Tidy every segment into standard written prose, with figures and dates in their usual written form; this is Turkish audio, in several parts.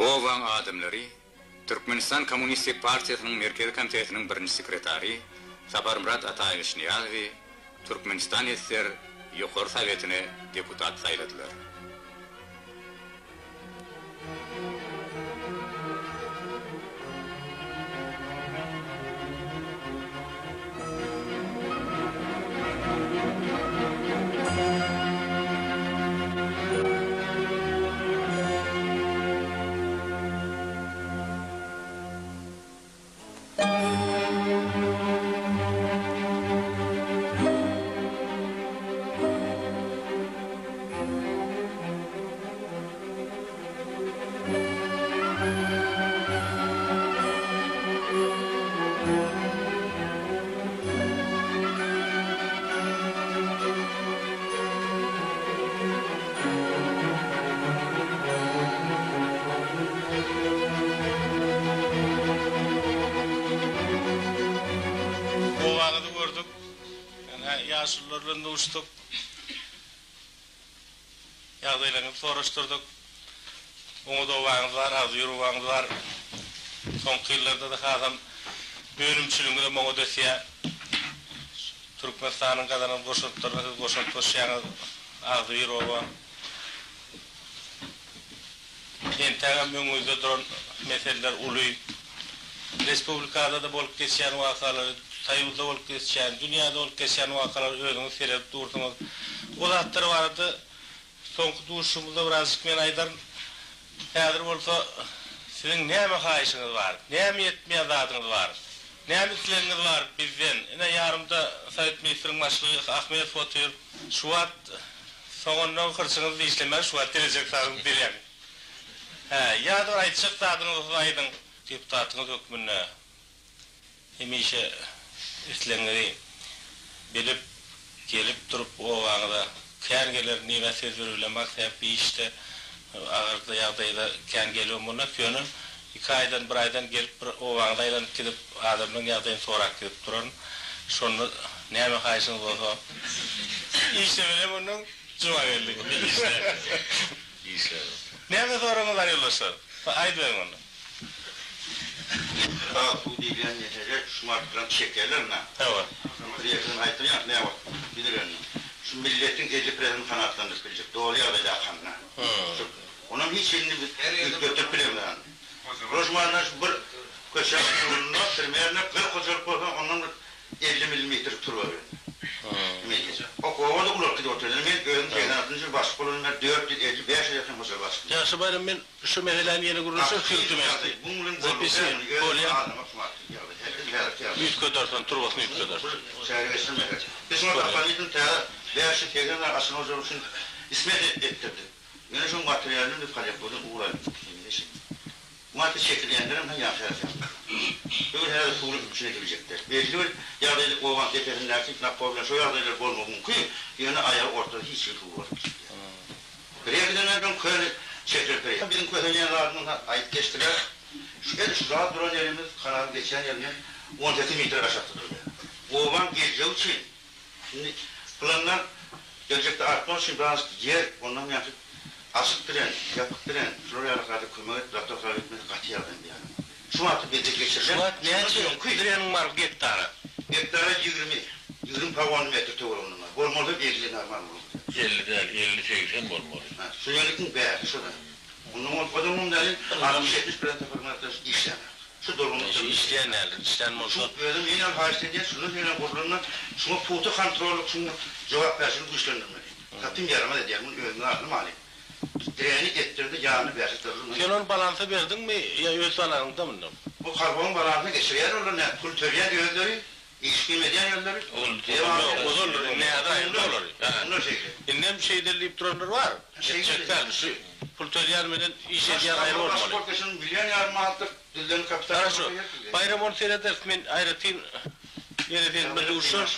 Owan adamları Türkmenistan Komünistik Partiyasının Merkezi Komitesi'nin birinci sekretari Sabar Murat Atayev Niyazi Türkmenistan Esser Yuqori Sovetine deputat sayladılar. Yaşlılarla uçtuk. Yağdaylarını soruşturduk. Umudu var, az yürü var. Son yıllarda da adam bölümçülüğünde Moğodesiye Türkmenistan'ın kadarını boşaltmış yani az yürü var. Entağa müngüzde duran meseleler uluy. Respublikada da bolup geçen vakaları Sayılda olup geçen, dünyada olup geçen vakalar özünüz serip durdunuz. O zatları vardı, son duruşumuzda birazcık men aydan hazır olsa sizin ne mi kayışınız var, ne mi yetmeye adadınız var, ne mi isleriniz var bizden. Yine yarımda Sayın Minister'in başlığı Ahmet Fotur, Şubat sonundan kırçınız işlemez, Şubat gelecek sağlık dileyen. Ya da aytacak zadınız aydın deputatınız hükmünne. Hemişe İslenleri bilip gelip durup o vağda kergeler niye söz verilemek hep bir işte ağırda yağdayda ken geliyor buna köyünü 2 aydan 1 aydan gelip o vağdayla gidip adamın yağdayını sorak gidip duran şunu ne mi kayışınız olsa işte böyle bunun cuma verdik işte ne mi soranlar yollaşır aydı verin onu bu diyen yeterli şumarttıran çekerler ne? Evet. Riyakın ayıtın ya ne var? Bilirler ne? Şu milletin 50% kanatlarını bilecek. Doğru ya da kanına. Onun hiç elini götürüp bilemeden. Rojmanlar bir köşek turuna sürmeyenle 40 kocalık olsa onun 50 milimetre tur var. O kovada ular ki oturdu. Ben gözüm kenarında baş kolonlar 455 yakın hoca baş. Ya sabahın ben şu meselenin yeni kuruluşu sürdüm yani. Bunun yüz kadarsan turbasını yüz kadar. Servisini merak. Biz ona kapalıydım ta veya şu tekrarlar aslında hocam için ismet ettirdi. Yani şu materyalini de kalep koydum uğradım. Madde şekillendirim ben yapacağım. Böyle herhalde tuğlu içine girecekler. Belki de yağdayla kovan determinler ki problem şu yağdayla olma mümkün. Yani ayağı ortada hiç şey tuğlu var. Buraya gidenlerden köyle çekirdeği. Bizim köyden yanlarından ait geçtiler. Şu rahat duran yerimiz kanal geçen yerine 18 metre aşağıdadır. Kovan geleceği için şimdi planlar gelecekte artma için biraz yer ondan yani açık tren, yapık tren, şuraya kadar kömür, traktör etmesi katı yardım yani. Şu atı bezek geçireceğim. Şu at ne için? Trenin var hektara. Hektara 20 pavan metre tuğla onun var. Bolmorda 50 normal olur. 50 değil, 50-80 bolmor. Şu yönetkin değerli şurada. Onun derdi 60-70% formatı işlemler. Şu durumda işleyenlerdir, işlenme olsa. Şu özüm yine haşlediği şunu yine kurulundan şunu putu kontrolü, şunu cevap versin güçlendirmeli. Katım yarama da diyelim, bunun önüne aldım alayım. Direni getirdi, yağını versin. Sen onun balansı verdin mi, ya öz balanında mı? Bu karbon balansını geçiriyor, orada ne? Kultüryen yönleri, ilişki medyan yönleri. Olur, ne adayında olur. Onlar şekli. İnnem şeydeleyip duranlar var. Çekler, şu kultüryen meden iş ediyen ayrı olmalı. Başkorkasının milyon yarma attık, dilden kapital. Şu, bayram onu seyredersin, ben ayrıtayım, yöneteyim, duruşur.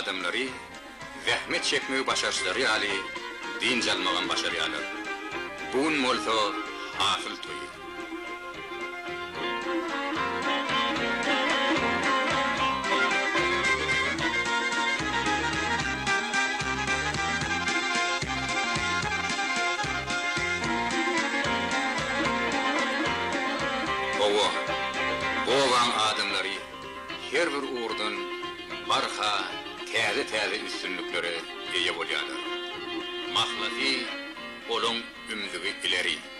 adamları zahmet çekmeyi başarışları ali din jalmagan başarıyalar. Bun molto hafıl toyu. Boğan adamları her bir uğurdan barha täze üstünlüklere eye bolýarlar. Mahlaky olum ümdügi ileri.